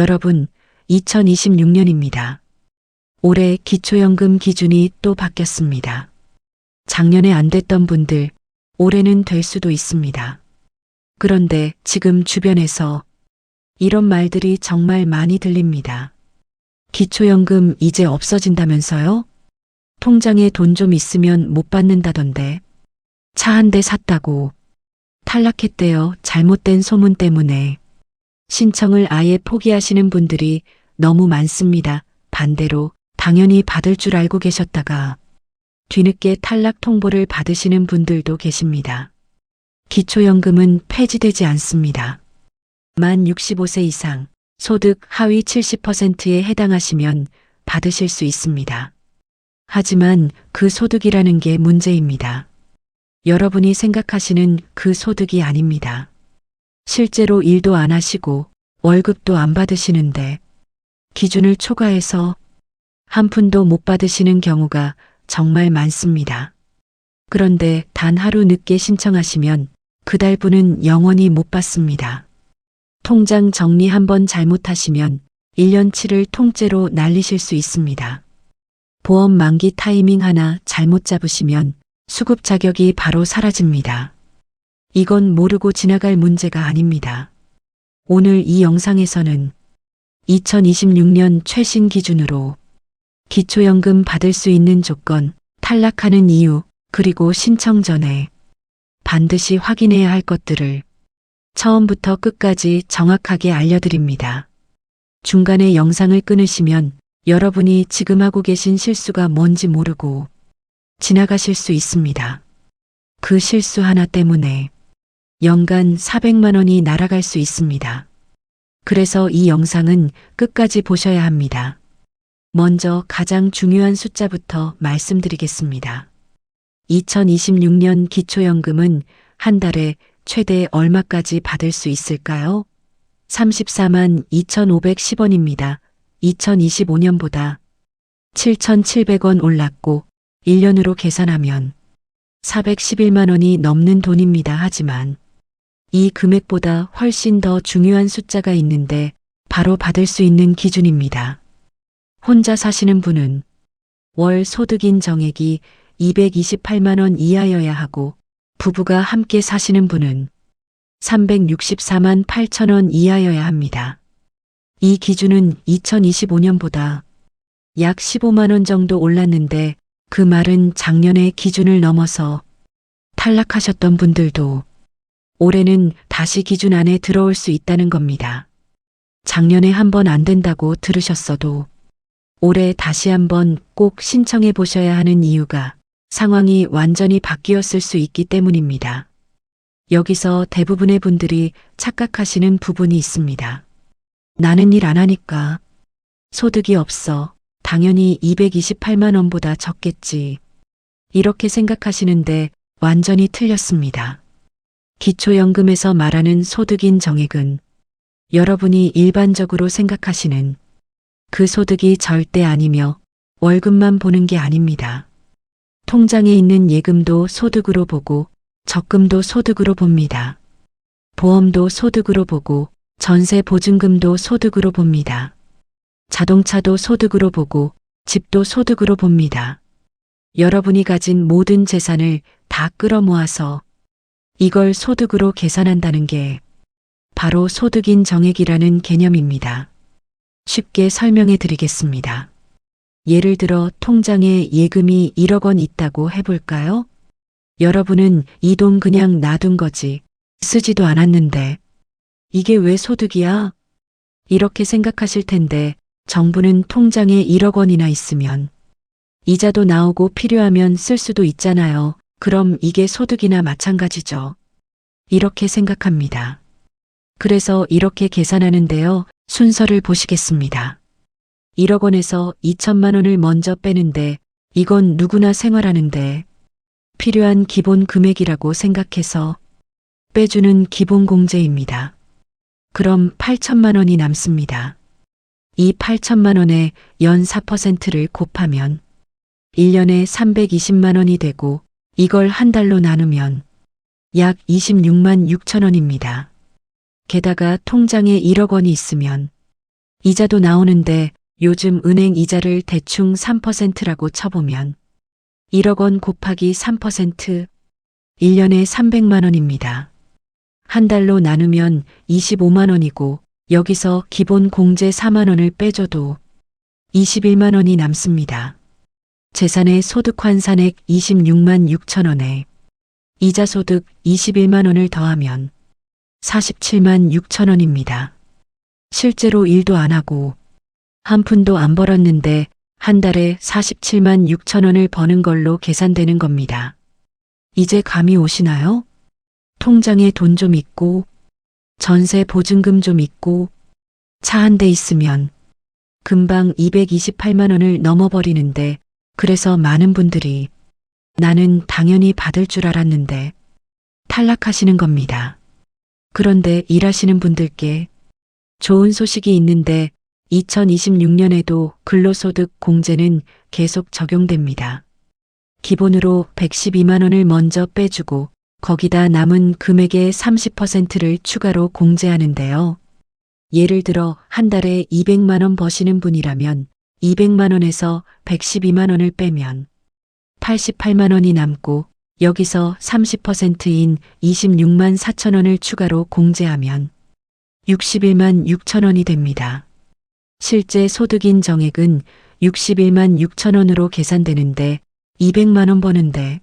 여러분, 2026년입니다. 올해 기초연금 기준이 또 바뀌었습니다. 작년에 안 됐던 분들, 올해는 될 수도 있습니다. 그런데 지금 주변에서 이런 말들이 정말 많이 들립니다. 기초연금 이제 없어진다면서요? 통장에 돈 좀 있으면 못 받는다던데. 차 한 대 샀다고. 탈락했대요. 잘못된 소문 때문에. 신청을 아예 포기하시는 분들이 너무 많습니다. 반대로 당연히 받을 줄 알고 계셨다가 뒤늦게 탈락 통보를 받으시는 분들도 계십니다. 기초연금은 폐지되지 않습니다. 만 65세 이상, 소득 하위 70%에 해당하시면 받으실 수 있습니다. 하지만 그 소득이라는 게 문제입니다. 여러분이 생각하시는 그 소득이 아닙니다. 실제로 일도 안 하시고 월급도 안 받으시는데 기준을 초과해서 한 푼도 못 받으시는 경우가 정말 많습니다. 그런데 단 하루 늦게 신청하시면 그달분은 영원히 못 받습니다. 통장 정리 한번 잘못하시면 1년치를 통째로 날리실 수 있습니다. 보험 만기 타이밍 하나 잘못 잡으시면 수급 자격이 바로 사라집니다. 이건 모르고 지나갈 문제가 아닙니다. 오늘 이 영상에서는 2026년 최신 기준으로 기초연금 받을 수 있는 조건, 탈락하는 이유, 그리고 신청 전에 반드시 확인해야 할 것들을 처음부터 끝까지 정확하게 알려드립니다. 중간에 영상을 끊으시면 여러분이 지금 하고 계신 실수가 뭔지 모르고 지나가실 수 있습니다. 그 실수 하나 때문에 연간 400만 원이 날아갈 수 있습니다. 그래서 이 영상은 끝까지 보셔야 합니다. 먼저 가장 중요한 숫자부터 말씀드리겠습니다. 2026년 기초연금은 한 달에 최대 얼마까지 받을 수 있을까요? 34만 2,510원입니다. 2025년보다 7,700원 올랐고 1년으로 계산하면 411만 원이 넘는 돈입니다. 하지만 이 금액보다 훨씬 더 중요한 숫자가 있는데 바로 받을 수 있는 기준입니다. 혼자 사시는 분은 월 소득인 정액이 228만 원 이하여야 하고 부부가 함께 사시는 분은 364만 8천 원 이하여야 합니다. 이 기준은 2025년보다 약 15만 원 정도 올랐는데 그 말은 작년의 기준을 넘어서 탈락하셨던 분들도 올해는 다시 기준 안에 들어올 수 있다는 겁니다. 작년에 한 번 안 된다고 들으셨어도 올해 다시 한번 꼭 신청해 보셔야 하는 이유가 상황이 완전히 바뀌었을 수 있기 때문입니다. 여기서 대부분의 분들이 착각하시는 부분이 있습니다. 나는 일 안 하니까 소득이 없어. 당연히 228만 원보다 적겠지. 이렇게 생각하시는데 완전히 틀렸습니다. 기초연금에서 말하는 소득인 정액은 여러분이 일반적으로 생각하시는 그 소득이 절대 아니며 월급만 보는 게 아닙니다. 통장에 있는 예금도 소득으로 보고 적금도 소득으로 봅니다. 보험도 소득으로 보고 전세 보증금도 소득으로 봅니다. 자동차도 소득으로 보고 집도 소득으로 봅니다. 여러분이 가진 모든 재산을 다 끌어모아서 이걸 소득으로 계산한다는 게 바로 소득인 정액이라는 개념입니다. 쉽게 설명해 드리겠습니다. 예를 들어 통장에 예금이 1억 원 있다고 해볼까요? 여러분은 이 돈 그냥 놔둔 거지. 쓰지도 않았는데. 이게 왜 소득이야? 이렇게 생각하실 텐데 정부는 통장에 1억 원이나 있으면 이자도 나오고 필요하면 쓸 수도 있잖아요. 그럼 이게 소득이나 마찬가지죠. 이렇게 생각합니다. 그래서 이렇게 계산하는데요. 순서를 보시겠습니다. 1억 원에서 2천만 원을 먼저 빼는데 이건 누구나 생활하는데 필요한 기본 금액이라고 생각해서 빼주는 기본 공제입니다. 그럼 8천만 원이 남습니다. 이 8천만 원에 연 4%를 곱하면 1년에 320만 원이 되고 이걸 한 달로 나누면 약 26만 6천 원입니다. 게다가 통장에 1억 원이 있으면 이자도 나오는데 요즘 은행 이자를 대충 3%라고 쳐보면 1억 원 곱하기 3%, 1년에 300만 원입니다. 한 달로 나누면 25만 원이고 여기서 기본 공제 4만 원을 빼줘도 21만 원이 남습니다. 재산의 소득 환산액 26만 6천 원에 이자 소득 21만 원을 더하면 47만 6천 원입니다. 실제로 일도 안 하고 한 푼도 안 벌었는데 한 달에 47만 6천 원을 버는 걸로 계산되는 겁니다. 이제 감이 오시나요? 통장에 돈 좀 있고 전세 보증금 좀 있고 차 한 대 있으면 금방 228만 원을 넘어버리는데 그래서 많은 분들이 나는 당연히 받을 줄 알았는데 탈락하시는 겁니다. 그런데 일하시는 분들께 좋은 소식이 있는데 2026년에도 근로소득 공제는 계속 적용됩니다. 기본으로 112만 원을 먼저 빼주고 거기다 남은 금액의 30%를 추가로 공제하는데요. 예를 들어 한 달에 200만 원 버시는 분이라면 200만 원에서 112만 원을 빼면 88만 원이 남고 여기서 30%인 26만 4천 원을 추가로 공제하면 61만 6천 원이 됩니다. 실제 소득인 정액은 61만 6천 원으로 계산되는데 200만 원 버는데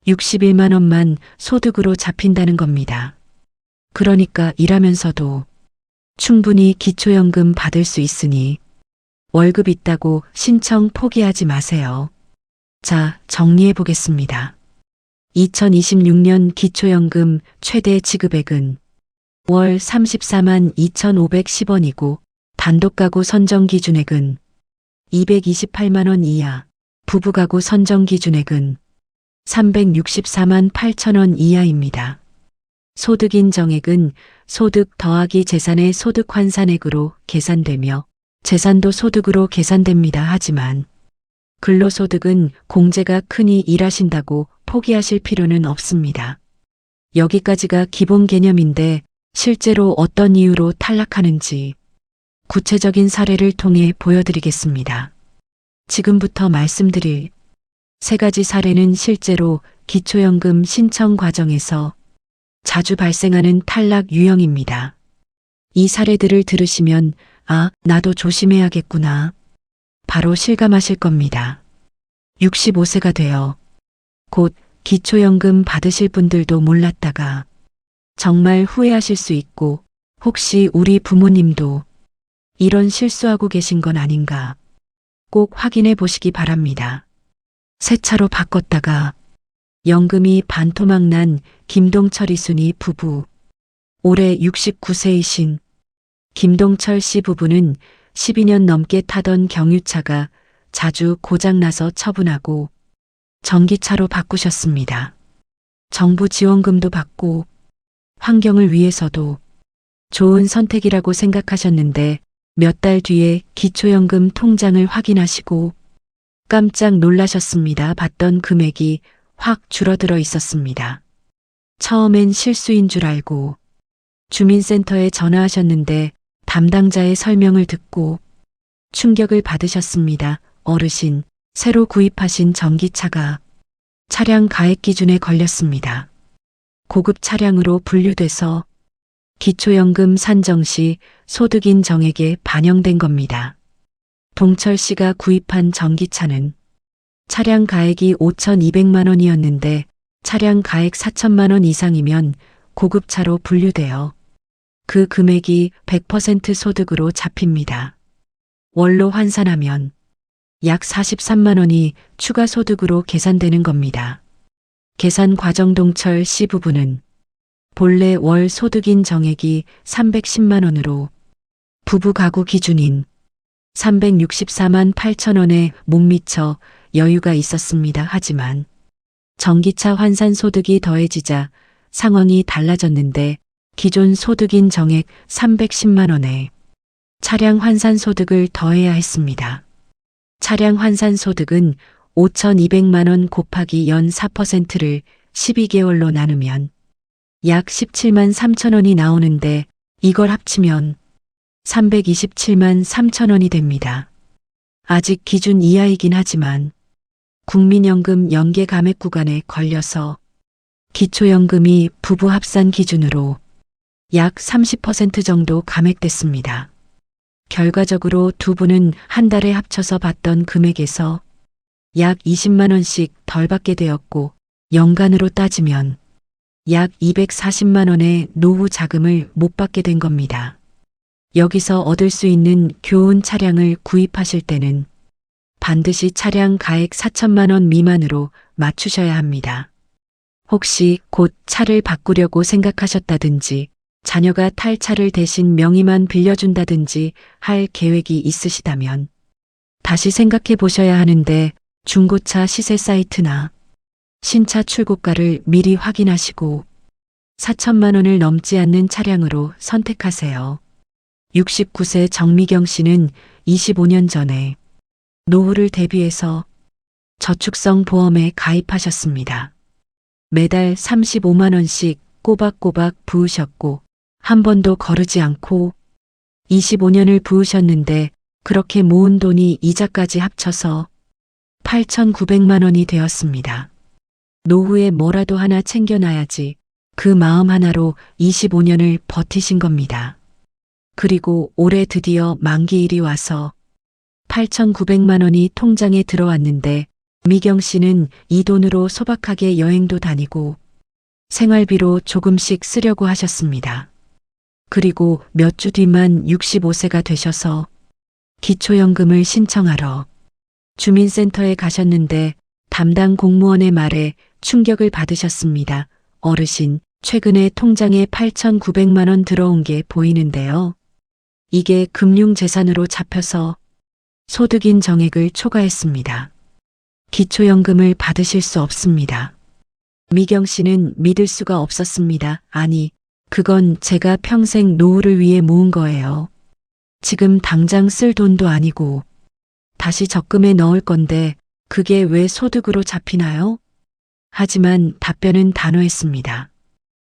61만 원만 소득으로 잡힌다는 겁니다. 그러니까 일하면서도 충분히 기초연금 받을 수 있으니 월급 있다고 신청 포기하지 마세요. 자, 정리해 보겠습니다. 2026년 기초연금 최대 지급액은 월 34만 2,510원이고 단독가구 선정기준액은 228만 원 이하, 부부가구 선정기준액은 364만 8천 원 이하입니다. 소득인 정액은 소득 더하기 재산의 소득 환산액으로 계산되며 재산도 소득으로 계산됩니다. 하지만 근로소득은 공제가 크니 일하신다고 포기하실 필요는 없습니다. 여기까지가 기본 개념인데 실제로 어떤 이유로 탈락하는지 구체적인 사례를 통해 보여드리겠습니다. 지금부터 말씀드릴 3가지 사례는 실제로 기초연금 신청 과정에서 자주 발생하는 탈락 유형입니다. 이 사례들을 들으시면 아, 나도 조심해야겠구나. 바로 실감하실 겁니다. 65세가 되어 곧 기초연금 받으실 분들도 몰랐다가 정말 후회하실 수 있고 혹시 우리 부모님도 이런 실수하고 계신 건 아닌가 꼭 확인해 보시기 바랍니다. 새 차로 바꿨다가 연금이 반토막 난 김동철 이순희 부부. 올해 69세이신 김동철 씨 부부는 12년 넘게 타던 경유차가 자주 고장나서 처분하고 전기차로 바꾸셨습니다. 정부 지원금도 받고 환경을 위해서도 좋은 선택이라고 생각하셨는데 몇 달 뒤에 기초연금 통장을 확인하시고 깜짝 놀라셨습니다. 받던 금액이 확 줄어들어 있었습니다. 처음엔 실수인 줄 알고 주민센터에 전화하셨는데 담당자의 설명을 듣고 충격을 받으셨습니다. 어르신, 새로 구입하신 전기차가 차량 가액 기준에 걸렸습니다. 고급 차량으로 분류돼서 기초연금 산정 시 소득인 정액에 반영된 겁니다. 동철 씨가 구입한 전기차는 차량 가액이 5,200만 원이었는데 차량 가액 4천만 원 이상이면 고급차로 분류되어 그 금액이 100% 소득으로 잡힙니다. 월로 환산하면 약 43만 원이 추가 소득으로 계산되는 겁니다. 계산 과정 동철 씨 부부는 본래 월 소득인 정액이 310만 원으로 부부 가구 기준인 364만 8천 원에 못 미쳐 여유가 있었습니다. 하지만 전기차 환산 소득이 더해지자 상황이 달라졌는데 기존 소득인 정액 310만 원에 차량 환산 소득을 더해야 했습니다. 차량 환산 소득은 5,200만 원 곱하기 연 4%를 12개월로 나누면 약 17만 3천 원이 나오는데 이걸 합치면 327만 3천 원이 됩니다. 아직 기준 이하이긴 하지만 국민연금 연계 감액 구간에 걸려서 기초연금이 부부 합산 기준으로 약 30% 정도 감액됐습니다. 결과적으로 두 분은 한 달에 합쳐서 받던 금액에서 약 20만 원씩 덜 받게 되었고 연간으로 따지면 약 240만 원의 노후 자금을 못 받게 된 겁니다. 여기서 얻을 수 있는 교훈 차량을 구입하실 때는 반드시 차량 가액 4천만 원 미만으로 맞추셔야 합니다. 혹시 곧 차를 바꾸려고 생각하셨다든지 자녀가 탈 차를 대신 명의만 빌려준다든지 할 계획이 있으시다면 다시 생각해 보셔야 하는데 중고차 시세 사이트나 신차 출고가를 미리 확인하시고 4천만 원을 넘지 않는 차량으로 선택하세요. 69세 정미경 씨는 25년 전에 노후를 대비해서 저축성 보험에 가입하셨습니다. 매달 35만 원씩 꼬박꼬박 부으셨고 한 번도 거르지 않고 25년을 부으셨는데 그렇게 모은 돈이 이자까지 합쳐서 8,900만 원이 되었습니다. 노후에 뭐라도 하나 챙겨놔야지 그 마음 하나로 25년을 버티신 겁니다. 그리고 올해 드디어 만기일이 와서 8,900만 원이 통장에 들어왔는데 미경 씨는 이 돈으로 소박하게 여행도 다니고 생활비로 조금씩 쓰려고 하셨습니다. 그리고 몇 주 뒤만 65세가 되셔서 기초연금을 신청하러 주민센터에 가셨는데 담당 공무원의 말에 충격을 받으셨습니다. 어르신, 최근에 통장에 8,900만 원 들어온 게 보이는데요. 이게 금융재산으로 잡혀서 소득인 정액을 초과했습니다. 기초연금을 받으실 수 없습니다. 미경 씨는 믿을 수가 없었습니다. 아니, 그건 제가 평생 노후를 위해 모은 거예요. 지금 당장 쓸 돈도 아니고 다시 적금에 넣을 건데 그게 왜 소득으로 잡히나요? 하지만 답변은 단호했습니다.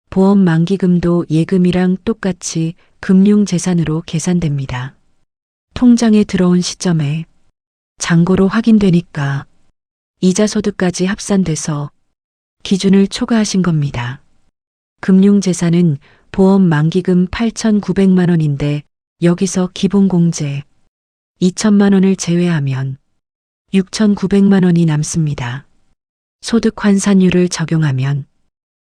보험 만기금도 예금이랑 똑같이 금융재산으로 계산됩니다. 통장에 들어온 시점에 잔고로 확인되니까 이자 소득까지 합산돼서 기준을 초과하신 겁니다. 금융재산은 보험 만기금 8,900만 원인데 여기서 기본공제 2천만 원을 제외하면 6,900만 원이 남습니다. 소득 환산율을 적용하면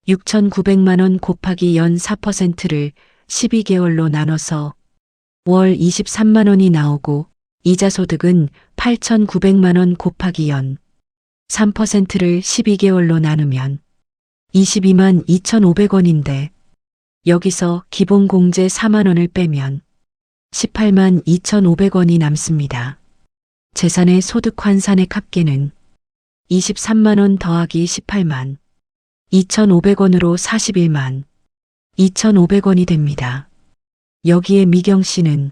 6,900만 원 곱하기 연 4%를 12개월로 나눠서 월 23만 원이 나오고 이자 소득은 8,900만 원 곱하기 연 3%를 12개월로 나누면 22만 2,500원인데 여기서 기본공제 4만 원을 빼면 18만 2,500원이 남습니다. 재산의 소득 환산액 합계는 23만 원 더하기 18만 2,500원으로 41만 2,500원이 됩니다. 여기에 미경 씨는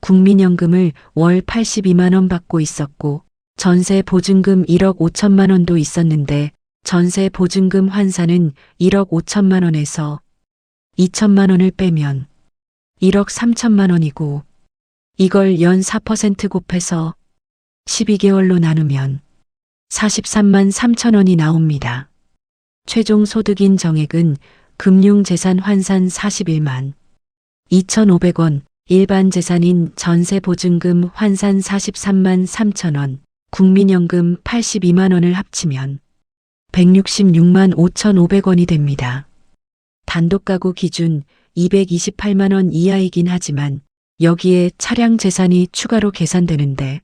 국민연금을 월 82만 원 받고 있었고 전세 보증금 1억 5천만 원도 있었는데 전세 보증금 환산은 1억 5천만 원에서 2천만 원을 빼면 1억 3천만 원이고 이걸 연 4% 곱해서 12개월로 나누면 43만 3천 원이 나옵니다. 최종 소득인 정액은 금융재산 환산 41만 2,500원, 일반 재산인 전세 보증금 환산 43만 3천 원, 국민연금 82만 원을 합치면 166만 5,500원이 됩니다. 단독가구 기준 228만 원 이하이긴 하지만 여기에 차량 재산이 추가로 계산되는데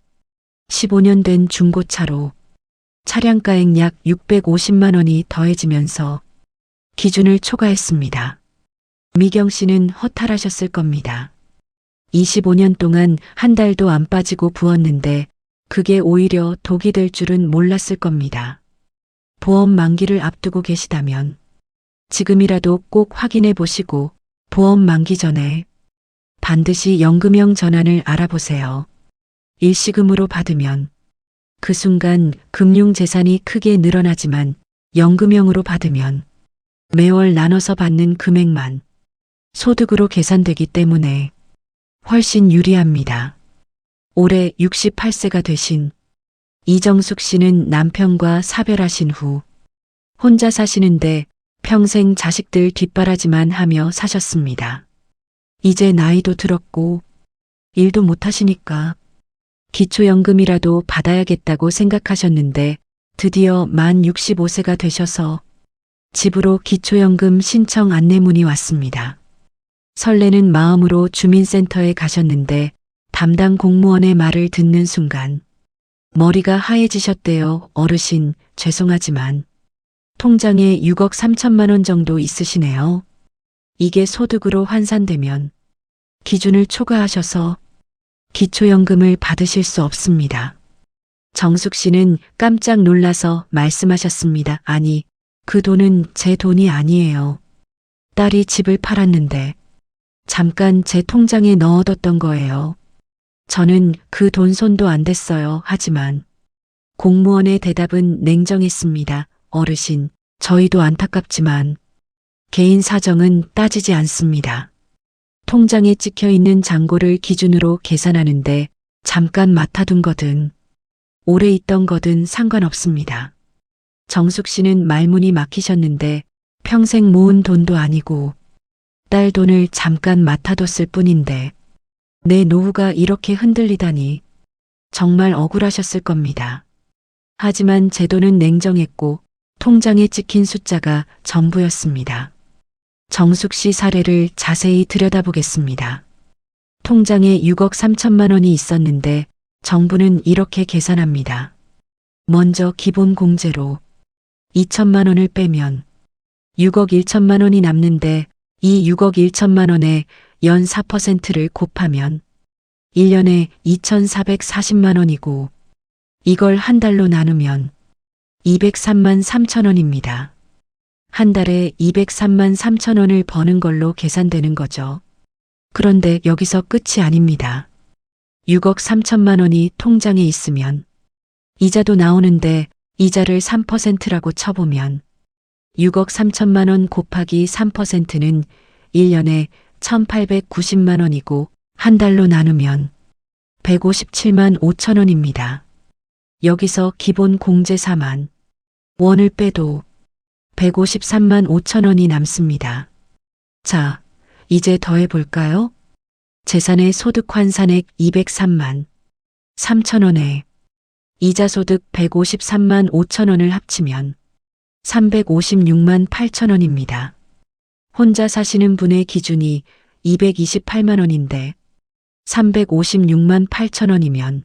15년 된 중고차로 차량가액 약 650만 원이 더해지면서 기준을 초과했습니다. 미경 씨는 허탈하셨을 겁니다. 25년 동안 한 달도 안 빠지고 부었는데 그게 오히려 독이 될 줄은 몰랐을 겁니다. 보험 만기를 앞두고 계시다면 지금이라도 꼭 확인해 보시고 보험 만기 전에 반드시 연금형 전환을 알아보세요. 일시금으로 받으면 그 순간 금융재산이 크게 늘어나지만 연금형으로 받으면 매월 나눠서 받는 금액만 소득으로 계산되기 때문에 훨씬 유리합니다. 올해 68세가 되신 이정숙 씨는 남편과 사별하신 후 혼자 사시는데 평생 자식들 뒷바라지만 하며 사셨습니다. 이제 나이도 들었고 일도 못하시니까 기초연금이라도 받아야겠다고 생각하셨는데 드디어 만 65세가 되셔서 집으로 기초연금 신청 안내문이 왔습니다. 설레는 마음으로 주민센터에 가셨는데 담당 공무원의 말을 듣는 순간 머리가 하얘지셨대요. 어르신, 죄송하지만 통장에 6억 3천만 원 정도 있으시네요. 이게 소득으로 환산되면 기준을 초과하셔서 기초연금을 받으실 수 없습니다. 정숙 씨는 깜짝 놀라서 말씀하셨습니다. 아니, 그 돈은 제 돈이 아니에요. 딸이 집을 팔았는데 잠깐 제 통장에 넣어뒀던 거예요. 저는 그 돈 손도 안 댔어요. 하지만 공무원의 대답은 냉정했습니다. 어르신, 저희도 안타깝지만 개인 사정은 따지지 않습니다. 통장에 찍혀 있는 잔고를 기준으로 계산하는데 잠깐 맡아둔 거든 오래 있던 거든 상관없습니다. 정숙 씨는 말문이 막히셨는데 평생 모은 돈도 아니고 딸 돈을 잠깐 맡아뒀을 뿐인데 내 노후가 이렇게 흔들리다니 정말 억울하셨을 겁니다. 하지만 제 돈은 냉정했고 통장에 찍힌 숫자가 전부였습니다. 정숙 씨 사례를 자세히 들여다보겠습니다. 통장에 6억 3천만 원이 있었는데 정부는 이렇게 계산합니다. 먼저 기본 공제로 2천만 원을 빼면 6억 1천만 원이 남는데 이 6억 1천만 원에 연 4%를 곱하면 1년에 2,440만 원이고 이걸 한 달로 나누면 203만 3천 원입니다. 한 달에 203만 3천 원을 버는 걸로 계산되는 거죠. 그런데 여기서 끝이 아닙니다. 6억 3천만 원이 통장에 있으면 이자도 나오는데 이자를 3%라고 쳐보면 6억 3천만 원 곱하기 3%는 1년에 1,890만 원이고 한 달로 나누면 157만 5천 원입니다. 여기서 기본 공제 4만 원을 빼도 153만 5천 원이 남습니다. 자, 이제 더해볼까요? 재산의 소득 환산액 203만 3천 원에 이자 소득 153만 5천 원을 합치면 356만 8천 원입니다. 혼자 사시는 분의 기준이 228만 원인데 356만 8천 원이면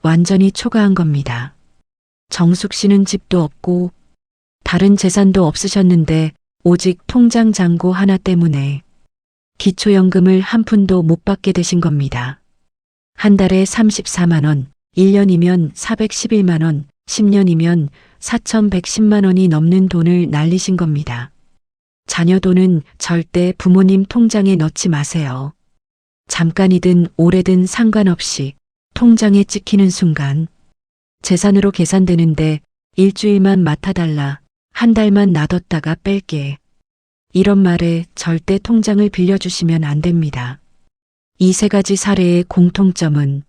완전히 초과한 겁니다. 정숙 씨는 집도 없고 다른 재산도 없으셨는데 오직 통장 잔고 하나 때문에 기초연금을 한 푼도 못 받게 되신 겁니다. 한 달에 34만 원, 1년이면 411만 원, 10년이면 4,110만 원이 넘는 돈을 날리신 겁니다. 자녀 돈은 절대 부모님 통장에 넣지 마세요. 잠깐이든 오래든 상관없이 통장에 찍히는 순간 재산으로 계산되는데 일주일만 맡아달라, 한 달만 놔뒀다가 뺄게. 이런 말에 절대 통장을 빌려주시면 안 됩니다. 이 세 가지 사례의 공통점은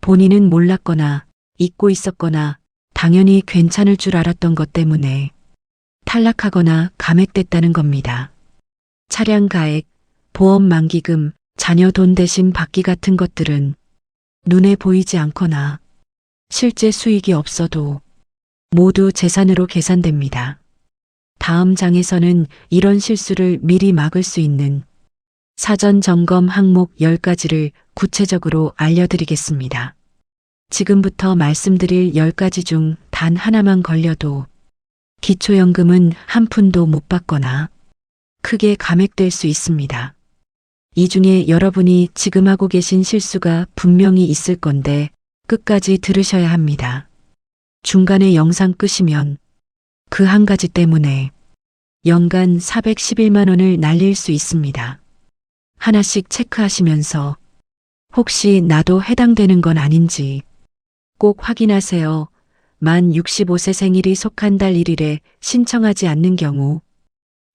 본인은 몰랐거나 잊고 있었거나 당연히 괜찮을 줄 알았던 것 때문에 탈락하거나 감액됐다는 겁니다. 차량 가액, 보험 만기금, 자녀 돈 대신 받기 같은 것들은 눈에 보이지 않거나 실제 수익이 없어도 모두 재산으로 계산됩니다. 다음 장에서는 이런 실수를 미리 막을 수 있는 사전 점검 항목 10가지를 구체적으로 알려드리겠습니다. 지금부터 말씀드릴 10가지 중 단 하나만 걸려도 기초연금은 한 푼도 못 받거나 크게 감액될 수 있습니다. 이 중에 여러분이 지금 하고 계신 실수가 분명히 있을 건데 끝까지 들으셔야 합니다. 중간에 영상 끄시면 그 한 가지 때문에 연간 411만 원을 날릴 수 있습니다. 하나씩 체크하시면서 혹시 나도 해당되는 건 아닌지 꼭 확인하세요. 만 65세 생일이 속한 달 1일에 신청하지 않는 경우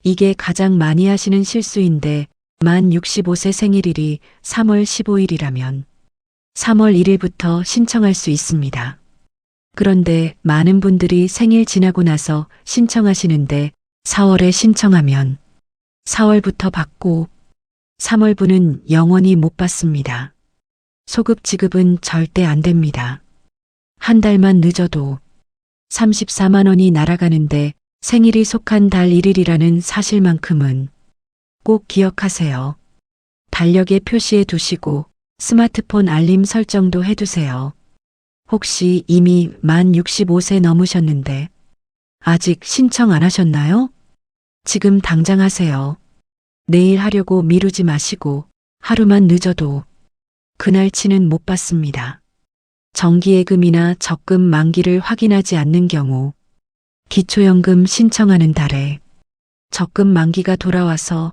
이게 가장 많이 하시는 실수인데 만 65세 생일일이 3월 15일이라면 3월 1일부터 신청할 수 있습니다. 그런데 많은 분들이 생일 지나고 나서 신청하시는데 4월에 신청하면 4월부터 받고 3월분은 영원히 못 받습니다. 소급 지급은 절대 안 됩니다. 한 달만 늦어도 34만 원이 날아가는데 생일이 속한 달 1일이라는 사실만큼은 꼭 기억하세요. 달력에 표시해 두시고 스마트폰 알림 설정도 해두세요. 혹시 이미 만 65세 넘으셨는데 아직 신청 안 하셨나요? 지금 당장 하세요. 내일 하려고 미루지 마시고 하루만 늦어도 그날치는 못 받습니다. 정기예금이나 적금 만기를 확인하지 않는 경우 기초연금 신청하는 달에 적금 만기가 돌아와서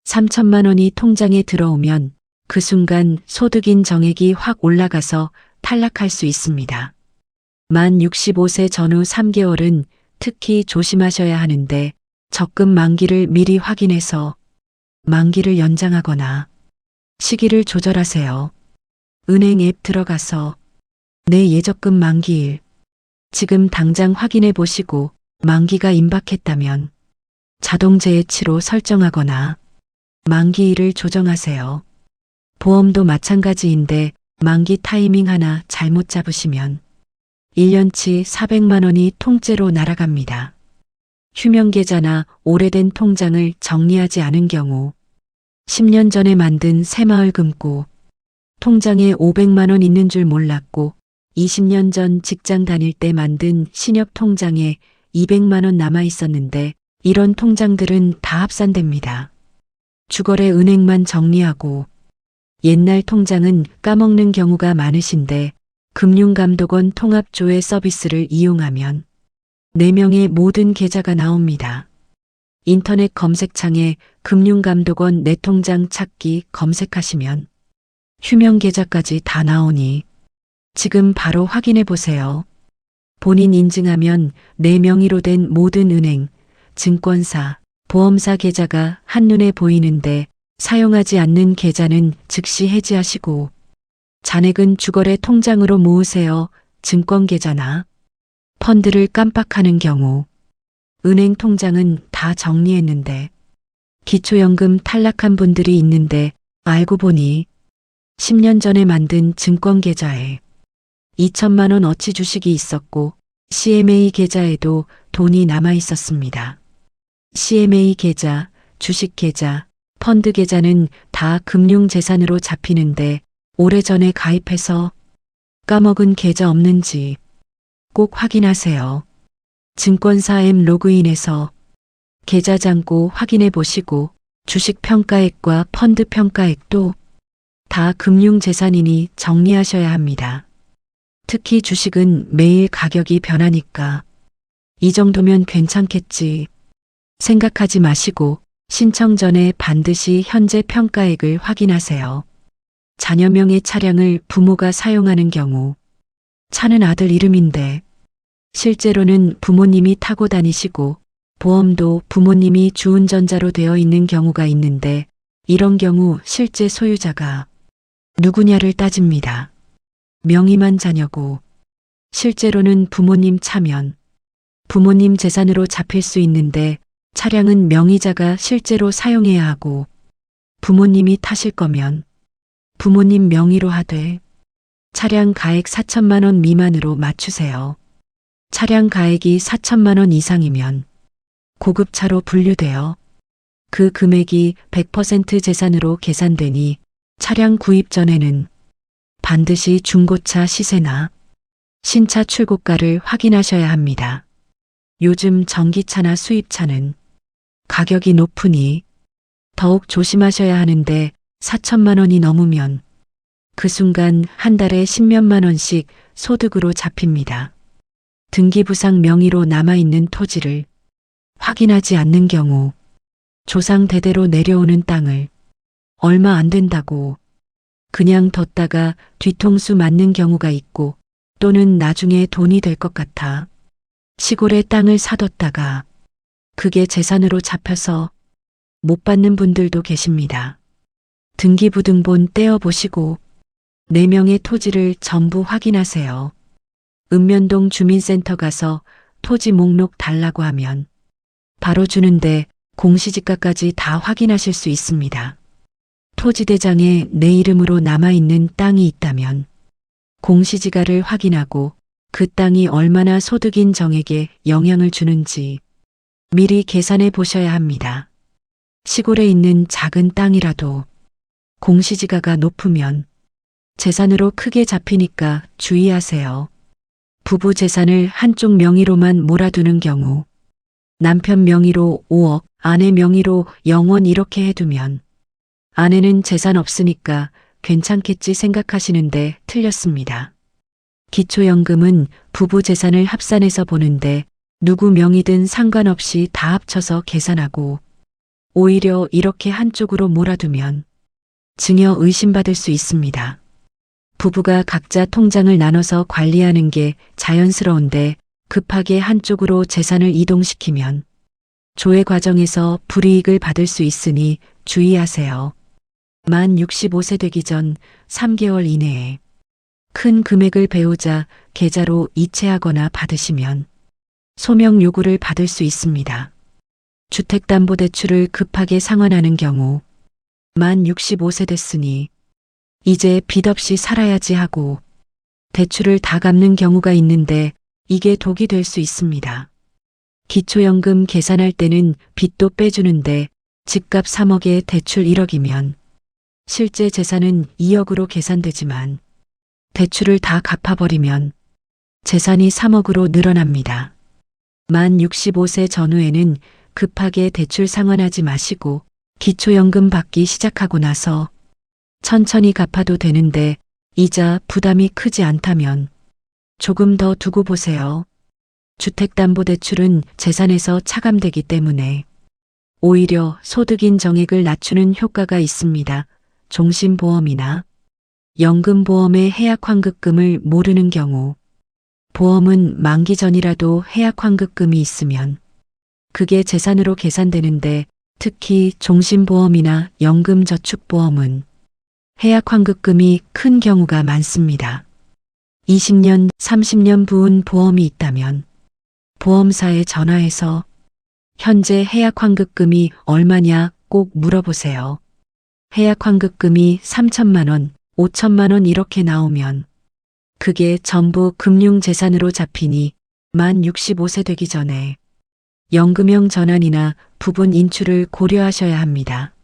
3천만 원이 통장에 들어오면 그 순간 소득인 정액이 확 올라가서 탈락할 수 있습니다. 만 65세 전후 3개월은 특히 조심하셔야 하는데 적금 만기를 미리 확인해서 만기를 연장하거나 시기를 조절하세요. 은행 앱 들어가서 내 예적금 만기일 지금 당장 확인해 보시고 만기가 임박했다면 자동 재해치로 설정하거나 만기일을 조정하세요. 보험도 마찬가지인데 만기 타이밍 하나 잘못 잡으시면 1년치 400만 원이 통째로 날아갑니다. 휴명계좌나 오래된 통장을 정리하지 않은 경우 10년 전에 만든 새마을 금고 통장에 500만 원 있는 줄 몰랐고 20년 전 직장 다닐 때 만든 신협 통장에 200만 원 남아 있었는데 이런 통장들은 다 합산됩니다. 주거래 은행만 정리하고 옛날 통장은 까먹는 경우가 많으신데 금융감독원 통합조회 서비스를 이용하면 4명의 모든 계좌가 나옵니다. 인터넷 검색창에 금융감독원 내 통장 찾기 검색하시면 휴명계좌까지 다 나오니 지금 바로 확인해 보세요. 본인 인증하면 내 명의로 된 모든 은행, 증권사, 보험사 계좌가 한눈에 보이는데 사용하지 않는 계좌는 즉시 해지하시고 잔액은 주거래 통장으로 모으세요. 증권계좌나 펀드를 깜빡하는 경우 은행 통장은 다 정리했는데 기초연금 탈락한 분들이 있는데 알고 보니 10년 전에 만든 증권계좌에 2천만 원 어치 주식이 있었고 CMA 계좌에도 돈이 남아 있었습니다. CMA 계좌, 주식 계좌, 펀드 계좌는 다 금융재산으로 잡히는데 오래전에 가입해서 까먹은 계좌 없는지 꼭 확인하세요. 증권사 앱 로그인해서 계좌 잔고 확인해 보시고 주식 평가액과 펀드 평가액도 다 금융재산이니 정리하셔야 합니다. 특히 주식은 매일 가격이 변하니까 이 정도면 괜찮겠지 생각하지 마시고 신청 전에 반드시 현재 평가액을 확인하세요. 자녀명의 차량을 부모가 사용하는 경우 차는 아들 이름인데 실제로는 부모님이 타고 다니시고 보험도 부모님이 주운전자로 되어 있는 경우가 있는데 이런 경우 실제 소유자가 누구냐를 따집니다. 명의만 자녀고 실제로는 부모님 차면 부모님 재산으로 잡힐 수 있는데 차량은 명의자가 실제로 사용해야 하고 부모님이 타실 거면 부모님 명의로 하되 차량 가액 4천만 원 미만으로 맞추세요. 차량 가액이 4천만 원 이상이면 고급차로 분류되어 그 금액이 100% 재산으로 계산되니 차량 구입 전에는 반드시 중고차 시세나 신차 출고가를 확인하셔야 합니다. 요즘 전기차나 수입차는 가격이 높으니 더욱 조심하셔야 하는데 4천만 원이 넘으면 그 순간 한 달에 10몇만 원씩 소득으로 잡힙니다. 등기부상 명의로 남아있는 토지를 확인하지 않는 경우 조상 대대로 내려오는 땅을 얼마 안 된다고 그냥 뒀다가 뒤통수 맞는 경우가 있고 또는 나중에 돈이 될 것 같아 시골에 땅을 사뒀다가 그게 재산으로 잡혀서 못 받는 분들도 계십니다. 등기부등본 떼어보시고 4명의 토지를 전부 확인하세요. 읍면동 주민센터 가서 토지 목록 달라고 하면 바로 주는데 공시지가까지 다 확인하실 수 있습니다. 토지대장에 내 이름으로 남아있는 땅이 있다면 공시지가를 확인하고 그 땅이 얼마나 소득인 정액에 영향을 주는지 미리 계산해 보셔야 합니다. 시골에 있는 작은 땅이라도 공시지가가 높으면 재산으로 크게 잡히니까 주의하세요. 부부 재산을 한쪽 명의로만 몰아두는 경우 남편 명의로 5억, 아내 명의로 0원 이렇게 해두면 아내는 재산 없으니까 괜찮겠지 생각하시는데 틀렸습니다. 기초연금은 부부 재산을 합산해서 보는데 누구 명의든 상관없이 다 합쳐서 계산하고 오히려 이렇게 한쪽으로 몰아두면 증여 의심받을 수 있습니다. 부부가 각자 통장을 나눠서 관리하는 게 자연스러운데 급하게 한쪽으로 재산을 이동시키면 조회 과정에서 불이익을 받을 수 있으니 주의하세요. 만 65세 되기 전 3개월 이내에 큰 금액을 배우자 계좌로 이체하거나 받으시면 소명 요구를 받을 수 있습니다. 주택담보대출을 급하게 상환하는 경우 만 65세 됐으니 이제 빚 없이 살아야지 하고 대출을 다 갚는 경우가 있는데 이게 독이 될 수 있습니다. 기초연금 계산할 때는 빚도 빼주는데 집값 3억에 대출 1억이면 실제 재산은 2억으로 계산되지만 대출을 다 갚아버리면 재산이 3억으로 늘어납니다. 만 65세 전후에는 급하게 대출 상환하지 마시고 기초연금 받기 시작하고 나서 천천히 갚아도 되는데 이자 부담이 크지 않다면 조금 더 두고 보세요. 주택담보대출은 재산에서 차감되기 때문에 오히려 소득인 정액을 낮추는 효과가 있습니다. 종신보험이나 연금보험의 해약환급금을 모르는 경우 보험은 만기 전이라도 해약환급금이 있으면 그게 재산으로 계산되는데 특히 종신보험이나 연금저축보험은 해약환급금이 큰 경우가 많습니다. 20년, 30년 부은 보험이 있다면 보험사에 전화해서 현재 해약환급금이 얼마냐 꼭 물어보세요. 해약환급금이 3천만 원, 5천만 원 이렇게 나오면 그게 전부 금융재산으로 잡히니 만 65세 되기 전에 연금형 전환이나 부분 인출을 고려하셔야 합니다.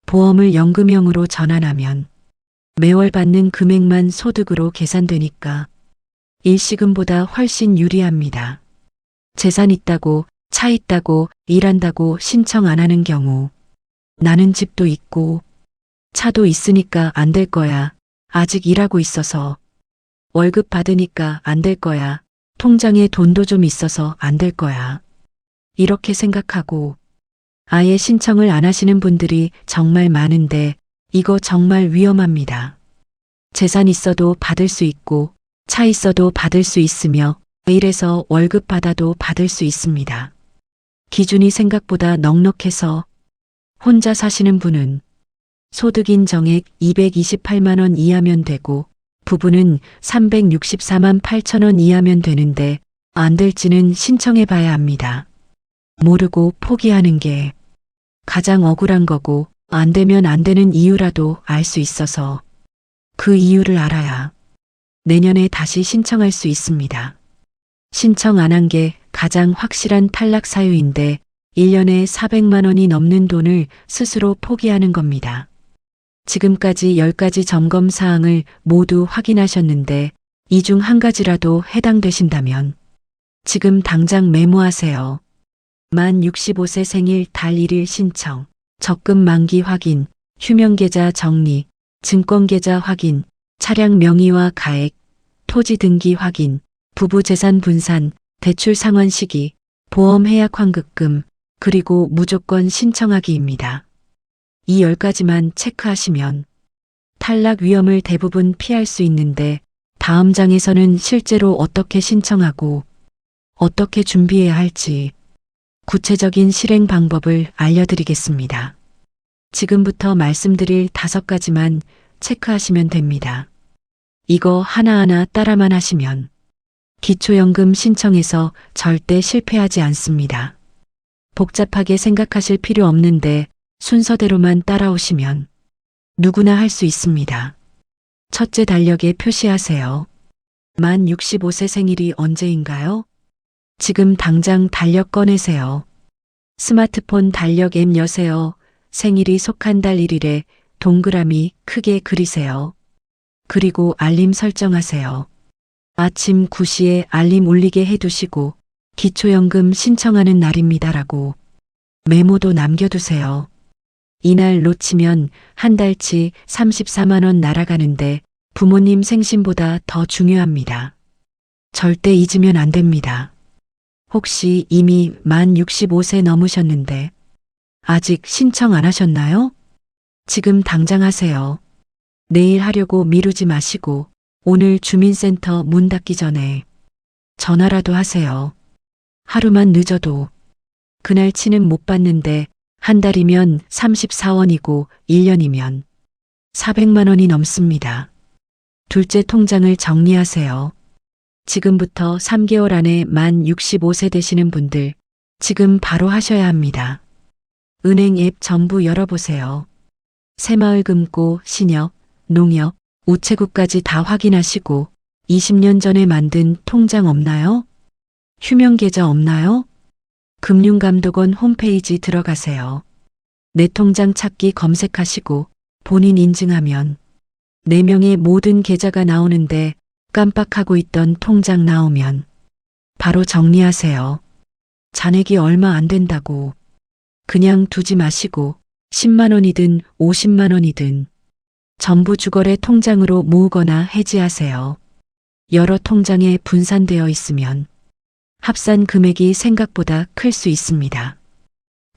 보험을 연금형으로 전환하면 매월 받는 금액만 소득으로 계산되니까 일시금보다 훨씬 유리합니다. 재산 있다고, 차 있다고, 일한다고 신청 안 하는 경우 나는 집도 있고 차도 있으니까 안 될 거야. 아직 일하고 있어서 월급 받으니까 안 될 거야. 통장에 돈도 좀 있어서 안 될 거야. 이렇게 생각하고 아예 신청을 안 하시는 분들이 정말 많은데 이거 정말 위험합니다. 재산 있어도 받을 수 있고 차 있어도 받을 수 있으며 일해서 월급 받아도 받을 수 있습니다. 기준이 생각보다 넉넉해서 혼자 사시는 분은 소득인 정액 228만 원 이하면 되고 부부는 364만 8천 원 이하면 되는데 안 될지는 신청해 봐야 합니다. 모르고 포기하는 게 가장 억울한 거고 안 되면 안 되는 이유라도 알 수 있어서 그 이유를 알아야 내년에 다시 신청할 수 있습니다. 신청 안 한 게 가장 확실한 탈락 사유인데 1년에 400만 원이 넘는 돈을 스스로 포기하는 겁니다. 지금까지 10가지 점검 사항을 모두 확인하셨는데 이 중 한 가지라도 해당되신다면 지금 당장 메모하세요. 만 65세 생일 달 1일 신청, 적금 만기 확인, 휴명계좌 정리, 증권계좌 확인, 차량 명의와 가액, 토지 등기 확인, 부부 재산 분산, 대출 상환 시기, 보험 해약 환급금, 그리고 무조건 신청하기입니다. 이 10가지만 체크하시면 탈락 위험을 대부분 피할 수 있는데 다음 장에서는 실제로 어떻게 신청하고 어떻게 준비해야 할지 구체적인 실행 방법을 알려드리겠습니다. 지금부터 말씀드릴 5가지만 체크하시면 됩니다. 이거 하나하나 따라만 하시면 기초연금 신청에서 절대 실패하지 않습니다. 복잡하게 생각하실 필요 없는데 순서대로만 따라오시면 누구나 할 수 있습니다. 첫째 달력에 표시하세요. 만 65세 생일이 언제인가요? 지금 당장 달력 꺼내세요. 스마트폰 달력 앱 여세요. 생일이 속한 달 1일에 동그라미 크게 그리세요. 그리고 알림 설정하세요. 아침 9시에 알림 울리게 해두시고 기초연금 신청하는 날입니다라고 메모도 남겨두세요. 이날 놓치면 한 달치 34만 원 날아가는데 부모님 생신보다 더 중요합니다. 절대 잊으면 안 됩니다. 혹시 이미 만 65세 넘으셨는데 아직 신청 안 하셨나요? 지금 당장 하세요. 내일 하려고 미루지 마시고 오늘 주민센터 문 닫기 전에 전화라도 하세요. 하루만 늦어도 그날치는 못 받는데 한 달이면 34원이고 1년이면 400만 원이 넘습니다. 둘째 통장을 정리하세요. 지금부터 3개월 안에 만 65세 되시는 분들 지금 바로 하셔야 합니다. 은행 앱 전부 열어보세요. 새마을금고, 신협, 농협, 우체국까지 다 확인하시고 20년 전에 만든 통장 없나요? 휴명계좌 없나요? 금융감독원 홈페이지 들어가세요. 내 통장 찾기 검색하시고 본인 인증하면 4명의 모든 계좌가 나오는데 깜빡하고 있던 통장 나오면 바로 정리하세요. 잔액이 얼마 안 된다고 그냥 두지 마시고 10만 원이든 50만 원이든 전부 주거래 통장으로 모으거나 해지하세요. 여러 통장에 분산되어 있으면 합산 금액이 생각보다 클 수 있습니다.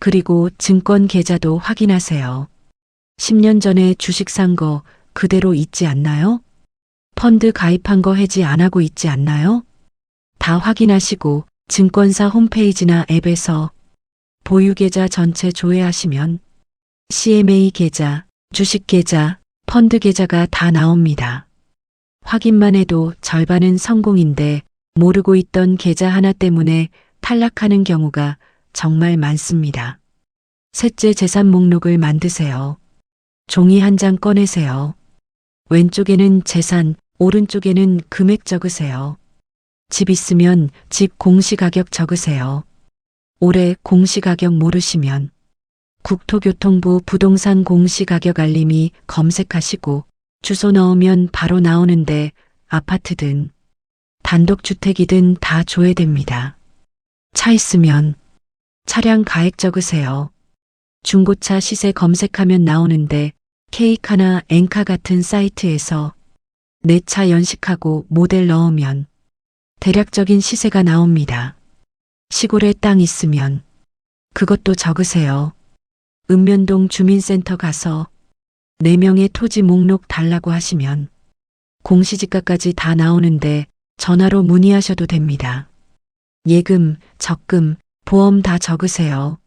그리고 증권 계좌도 확인하세요. 10년 전에 주식 산 거 그대로 있지 않나요? 펀드 가입한 거 해지 안 하고 있지 않나요? 다 확인하시고 증권사 홈페이지나 앱에서 보유 계좌 전체 조회하시면 CMA 계좌, 주식 계좌, 펀드 계좌가 다 나옵니다. 확인만 해도 절반은 성공인데 모르고 있던 계좌 하나 때문에 탈락하는 경우가 정말 많습니다. 셋째 재산 목록을 만드세요. 종이 한 장 꺼내세요. 왼쪽에는 재산, 오른쪽에는 금액 적으세요. 집 있으면 집 공시가격 적으세요. 올해 공시가격 모르시면 국토교통부 부동산 공시가격 알림이 검색하시고 주소 넣으면 바로 나오는데 아파트든 단독주택이든 다 조회됩니다. 차 있으면 차량 가액 적으세요. 중고차 시세 검색하면 나오는데 케이카나 엔카 같은 사이트에서 내 차 연식하고 모델 넣으면 대략적인 시세가 나옵니다. 시골에 땅 있으면 그것도 적으세요. 읍면동 주민센터 가서 4명의 토지 목록 달라고 하시면 공시지가까지 다 나오는데 전화로 문의하셔도 됩니다. 예금, 적금, 보험 다 적으세요.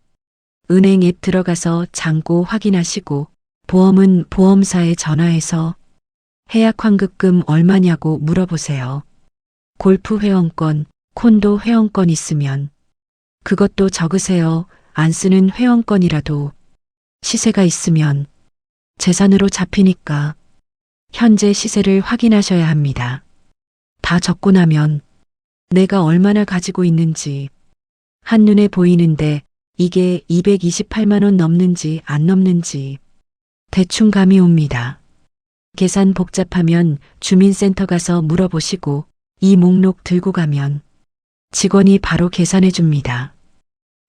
은행 앱 들어가서 잔고 확인하시고 보험은 보험사에 전화해서 해약 환급금 얼마냐고 물어보세요. 골프 회원권, 콘도 회원권 있으면 그것도 적으세요. 안 쓰는 회원권이라도 시세가 있으면 재산으로 잡히니까 현재 시세를 확인하셔야 합니다. 다 적고 나면 내가 얼마나 가지고 있는지 한눈에 보이는데 이게 228만 원 넘는지 안 넘는지 대충 감이 옵니다. 계산 복잡하면 주민센터 가서 물어보시고 이 목록 들고 가면 직원이 바로 계산해 줍니다.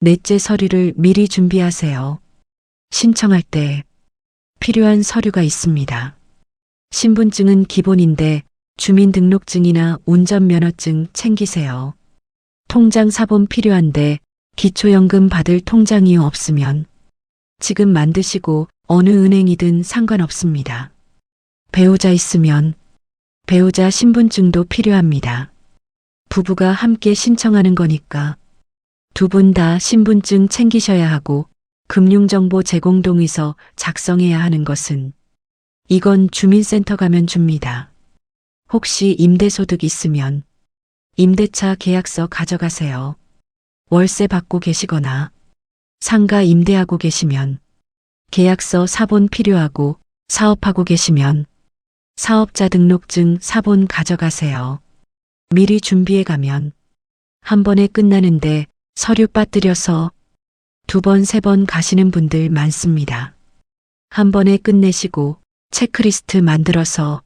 넷째 서류를 미리 준비하세요. 신청할 때 필요한 서류가 있습니다. 신분증은 기본인데 주민등록증이나 운전면허증 챙기세요. 통장 사본 필요한데 기초연금 받을 통장이 없으면 지금 만드시고 어느 은행이든 상관없습니다. 배우자 있으면 배우자 신분증도 필요합니다. 부부가 함께 신청하는 거니까 두 분 다 신분증 챙기셔야 하고 금융정보 제공 동의서 작성해야 하는 것은 이건 주민센터 가면 줍니다. 혹시 임대소득 있으면 임대차 계약서 가져가세요. 월세 받고 계시거나 상가 임대하고 계시면 계약서 사본 필요하고 사업하고 계시면 사업자 등록증 사본 가져가세요. 미리 준비해 가면 한 번에 끝나는데 서류 빠뜨려서 두 번, 세 번 가시는 분들 많습니다. 한 번에 끝내시고 체크리스트 만들어서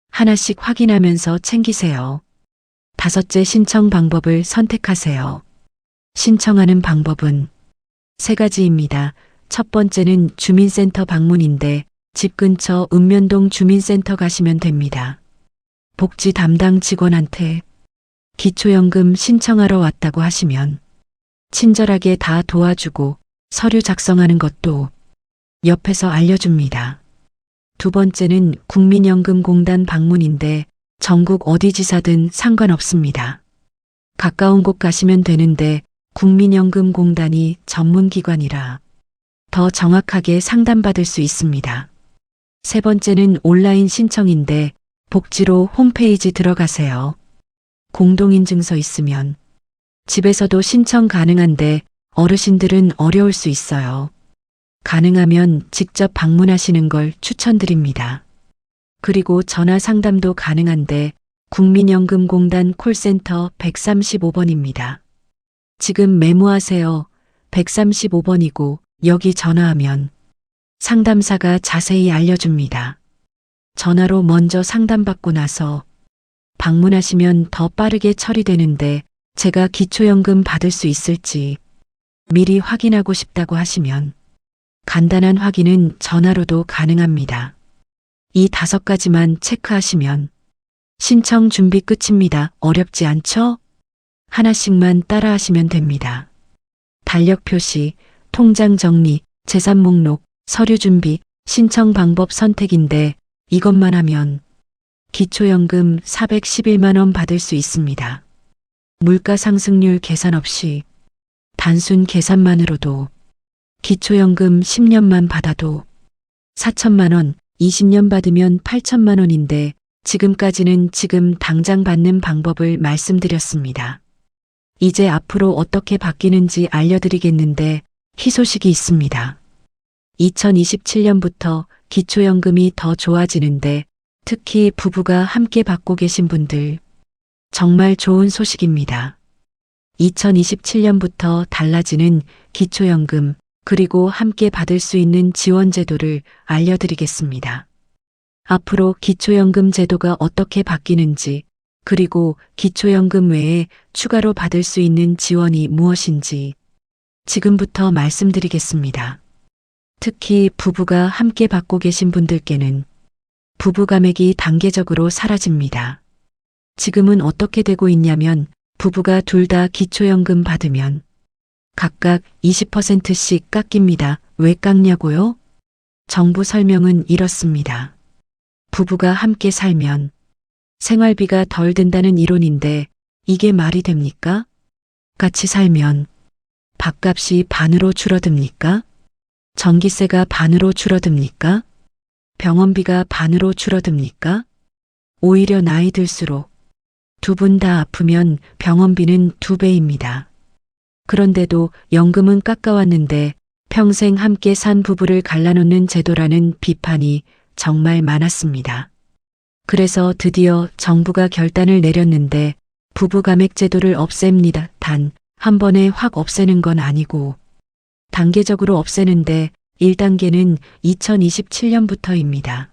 하나씩 확인하면서 챙기세요. 다섯째 신청 방법을 선택하세요. 신청하는 방법은 세 가지입니다. 첫 번째는 주민센터 방문인데 집 근처 읍면동 주민센터 가시면 됩니다. 복지 담당 직원한테 기초연금 신청하러 왔다고 하시면 친절하게 다 도와주고 서류 작성하는 것도 옆에서 알려줍니다. 두 번째는 국민연금공단 방문인데 전국 어디 지사든 상관없습니다. 가까운 곳 가시면 되는데 국민연금공단이 전문기관이라 더 정확하게 상담받을 수 있습니다. 세 번째는 온라인 신청인데 복지로 홈페이지 들어가세요. 공동인증서 있으면 집에서도 신청 가능한데 어르신들은 어려울 수 있어요. 가능하면 직접 방문하시는 걸 추천드립니다. 그리고 전화 상담도 가능한데 국민연금공단 콜센터 135번입니다. 지금 메모하세요. 135번이고 여기 전화하면 상담사가 자세히 알려줍니다. 전화로 먼저 상담받고 나서 방문하시면 더 빠르게 처리되는데 제가 기초연금 받을 수 있을지 미리 확인하고 싶다고 하시면 간단한 확인은 전화로도 가능합니다. 이 5가지만 체크하시면 신청 준비 끝입니다. 어렵지 않죠? 하나씩만 따라하시면 됩니다. 달력 표시, 통장 정리, 재산 목록, 서류 준비, 신청 방법 선택인데 이것만 하면 기초연금 411만 원 받을 수 있습니다. 물가 상승률 계산 없이 단순 계산만으로도 기초연금 10년만 받아도 4천만 원, 20년 받으면 8천만 원인데 지금까지는 지금 당장 받는 방법을 말씀드렸습니다. 이제 앞으로 어떻게 바뀌는지 알려드리겠는데 희소식이 있습니다. 2027년부터 기초연금이 더 좋아지는데 특히 부부가 함께 받고 계신 분들 정말 좋은 소식입니다. 2027년부터 달라지는 기초연금 그리고 함께 받을 수 있는 지원제도를 알려드리겠습니다. 앞으로 기초연금 제도가 어떻게 바뀌는지 그리고 기초연금 외에 추가로 받을 수 있는 지원이 무엇인지 지금부터 말씀드리겠습니다. 특히 부부가 함께 받고 계신 분들께는 부부감액이 단계적으로 사라집니다. 지금은 어떻게 되고 있냐면 부부가 둘 다 기초연금 받으면 각각 20%씩 깎입니다. 왜 깎냐고요? 정부 설명은 이렇습니다. 부부가 함께 살면 생활비가 덜 든다는 이론인데 이게 말이 됩니까? 같이 살면 밥값이 반으로 줄어듭니까? 전기세가 반으로 줄어듭니까? 병원비가 반으로 줄어듭니까? 오히려 나이 들수록 두 분 다 아프면 병원비는 2배입니다. 그런데도 연금은 깎아왔는데 평생 함께 산 부부를 갈라놓는 제도라는 비판이 정말 많았습니다. 그래서 드디어 정부가 결단을 내렸는데 부부감액 제도를 없앱니다. 단 한 번에 확 없애는 건 아니고 단계적으로 없애는데 1단계는 2027년부터입니다.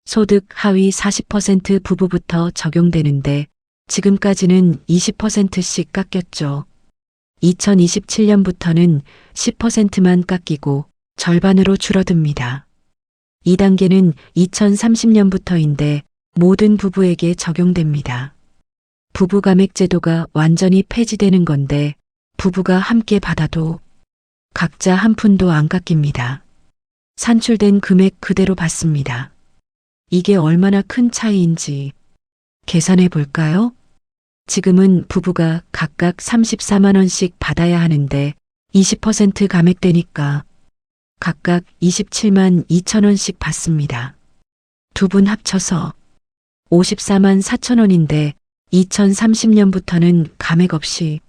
소득 하위 40% 부부부터 적용되는데 지금까지는 20%씩 깎였죠. 2027년부터는 10%만 깎이고 절반으로 줄어듭니다. 2단계는 2030년부터인데 모든 부부에게 적용됩니다. 부부감액 제도가 완전히 폐지되는 건데 부부가 함께 받아도 각자 한 푼도 안 깎입니다. 산출된 금액 그대로 받습니다. 이게 얼마나 큰 차이인지 계산해 볼까요? 지금은 부부가 각각 34만 원씩 받아야 하는데 20% 감액되니까 각각 27만 2천 원씩 받습니다. 두 분 합쳐서 54만 4천 원인데 2030년부터는 감액 없이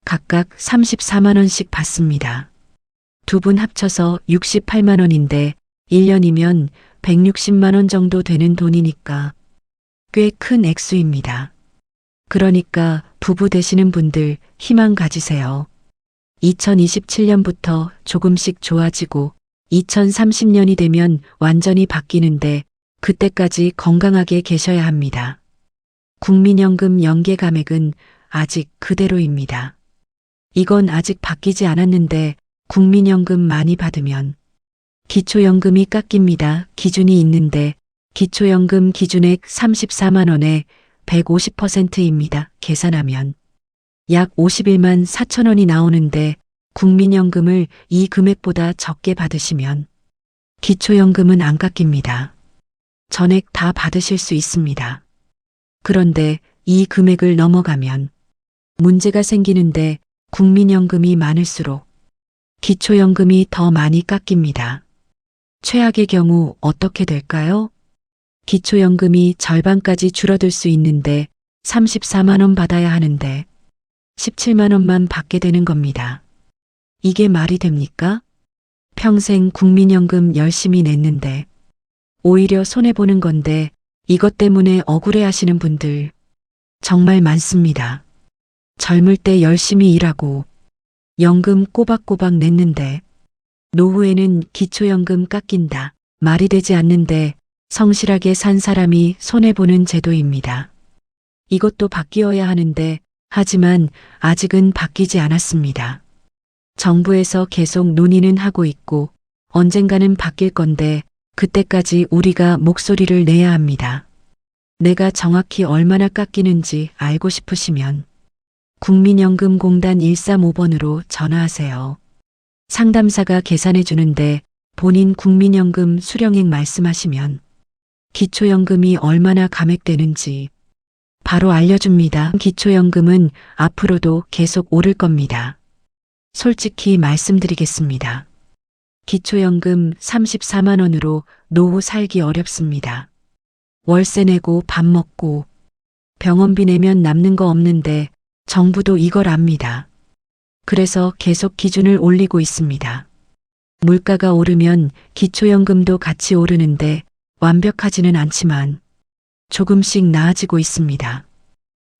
각각 34만 원씩 받습니다. 두 분 합쳐서 68만 원인데 1년이면 160만 원 정도 되는 돈이니까 꽤 큰 액수입니다. 그러니까 부부 되시는 분들 희망 가지세요. 2027년부터 조금씩 좋아지고 2030년이 되면 완전히 바뀌는데 그때까지 건강하게 계셔야 합니다. 국민연금 연계 감액은 아직 그대로입니다. 이건 아직 바뀌지 않았는데 국민연금 많이 받으면 기초연금이 깎입니다. 기준이 있는데 기초연금 기준액 34만 원에 150%입니다. 계산하면 약 51만 4천 원이 나오는데 국민연금을 이 금액보다 적게 받으시면 기초연금은 안 깎입니다. 전액 다 받으실 수 있습니다. 그런데 이 금액을 넘어가면 문제가 생기는데 국민연금이 많을수록 기초연금이 더 많이 깎입니다. 최악의 경우 어떻게 될까요? 기초연금이 절반까지 줄어들 수 있는데 34만 원 받아야 하는데 17만 원만 받게 되는 겁니다. 이게 말이 됩니까? 평생 국민연금 열심히 냈는데 오히려 손해보는 건데 이것 때문에 억울해 하시는 분들 정말 많습니다. 젊을 때 열심히 일하고 연금 꼬박꼬박 냈는데 노후에는 기초연금 깎인다. 말이 되지 않는데 성실하게 산 사람이 손해보는 제도입니다. 이것도 바뀌어야 하는데 하지만 아직은 바뀌지 않았습니다. 정부에서 계속 논의는 하고 있고 언젠가는 바뀔 건데 그때까지 우리가 목소리를 내야 합니다. 내가 정확히 얼마나 깎이는지 알고 싶으시면 국민연금공단 135번으로 전화하세요. 상담사가 계산해 주는데 본인 국민연금 수령액 말씀하시면 기초연금이 얼마나 감액되는지 바로 알려줍니다. 기초연금은 앞으로도 계속 오를 겁니다. 솔직히 말씀드리겠습니다. 기초연금 34만 원으로 노후 살기 어렵습니다. 월세 내고 밥 먹고 병원비 내면 남는 거 없는데 정부도 이걸 압니다. 그래서 계속 기준을 올리고 있습니다. 물가가 오르면 기초연금도 같이 오르는데 완벽하지는 않지만 조금씩 나아지고 있습니다.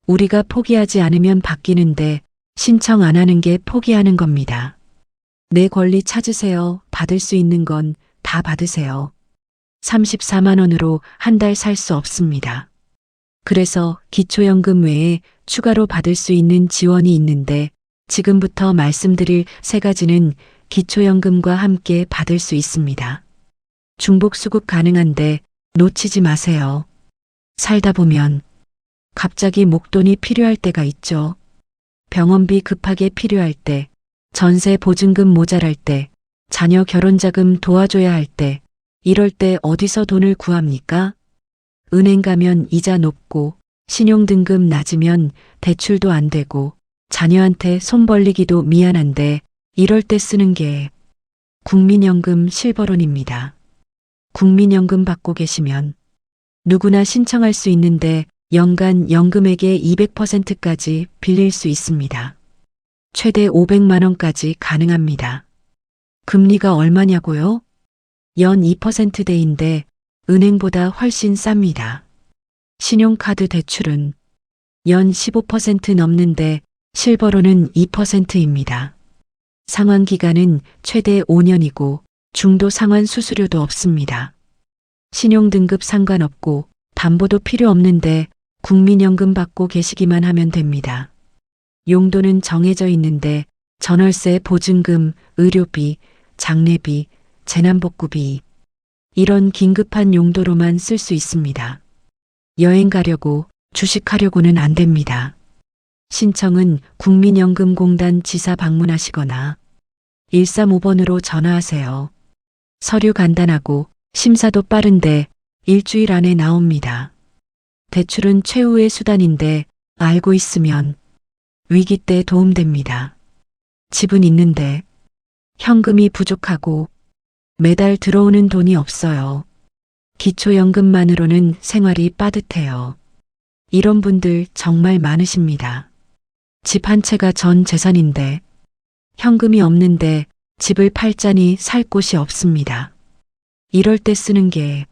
우리가 포기하지 않으면 바뀌는데 신청 안 하는 게 포기하는 겁니다. 내 권리 찾으세요. 받을 수 있는 건 다 받으세요. 34만 원으로 한 달 살 수 없습니다. 그래서 기초연금 외에 추가로 받을 수 있는 지원이 있는데 지금부터 말씀드릴 세 가지는 기초연금과 함께 받을 수 있습니다. 중복 수급 가능한데 놓치지 마세요. 살다 보면 갑자기 목돈이 필요할 때가 있죠. 병원비 급하게 필요할 때, 전세 보증금 모자랄 때, 자녀 결혼자금 도와줘야 할 때, 이럴 때 어디서 돈을 구합니까? 은행 가면 이자 높고 신용등급 낮으면 대출도 안 되고 자녀한테 손 벌리기도 미안한데 이럴 때 쓰는 게 국민연금 실버론입니다. 국민연금 받고 계시면 누구나 신청할 수 있는데 연간 연금액의 200%까지 빌릴 수 있습니다. 최대 500만 원까지 가능합니다. 금리가 얼마냐고요? 연 2%대인데 은행보다 훨씬 쌉니다. 신용카드 대출은 연 15% 넘는데 실버로는 2%입니다. 상환 기간은 최대 5년이고 중도 상환 수수료도 없습니다. 신용등급 상관없고 담보도 필요 없는데 국민연금 받고 계시기만 하면 됩니다. 용도는 정해져 있는데 전월세 보증금, 의료비, 장례비, 재난복구비 이런 긴급한 용도로만 쓸 수 있습니다. 여행 가려고 주식하려고는 안 됩니다. 신청은 국민연금공단 지사 방문하시거나 135번으로 전화하세요. 서류 간단하고 심사도 빠른데 일주일 안에 나옵니다. 대출은 최후의 수단인데 알고 있으면 위기 때 도움됩니다. 집은 있는데 현금이 부족하고 매달 들어오는 돈이 없어요. 기초연금만으로는 생활이 빠듯해요. 이런 분들 정말 많으십니다. 집 한 채가 전 재산인데 현금이 없는데 집을 팔자니 살 곳이 없습니다. 이럴 때 쓰는 게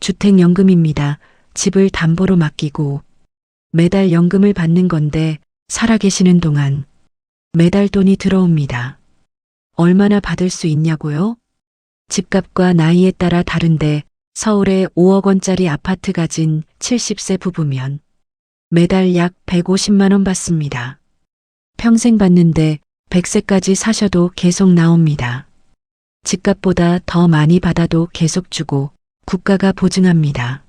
주택연금입니다. 집을 담보로 맡기고 매달 연금을 받는 건데 살아계시는 동안 매달 돈이 들어옵니다. 얼마나 받을 수 있냐고요? 집값과 나이에 따라 다른데 서울에 5억 원짜리 아파트 가진 70세 부부면 매달 약 150만 원 받습니다. 평생 받는데 100세까지 사셔도 계속 나옵니다. 집값보다 더 많이 받아도 계속 주고 국가가 보증합니다.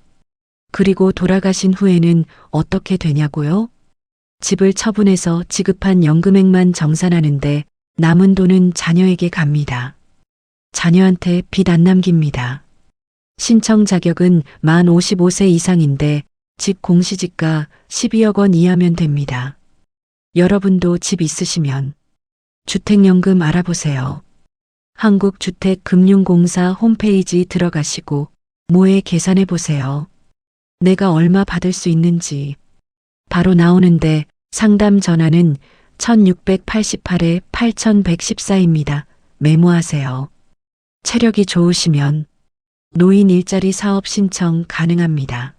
그리고 돌아가신 후에는 어떻게 되냐고요? 집을 처분해서 지급한 연금액만 정산하는데 남은 돈은 자녀에게 갑니다. 자녀한테 빚 안 남깁니다. 신청 자격은 만 55세 이상인데 집 공시지가 12억 원 이하면 됩니다. 여러분도 집 있으시면 주택연금 알아보세요. 한국주택금융공사 홈페이지 들어가시고 모에 계산해 보세요. 내가 얼마 받을 수 있는지 바로 나오는데 상담 전화는 1688-8114입니다. 메모하세요. 체력이 좋으시면 노인 일자리 사업 신청 가능합니다.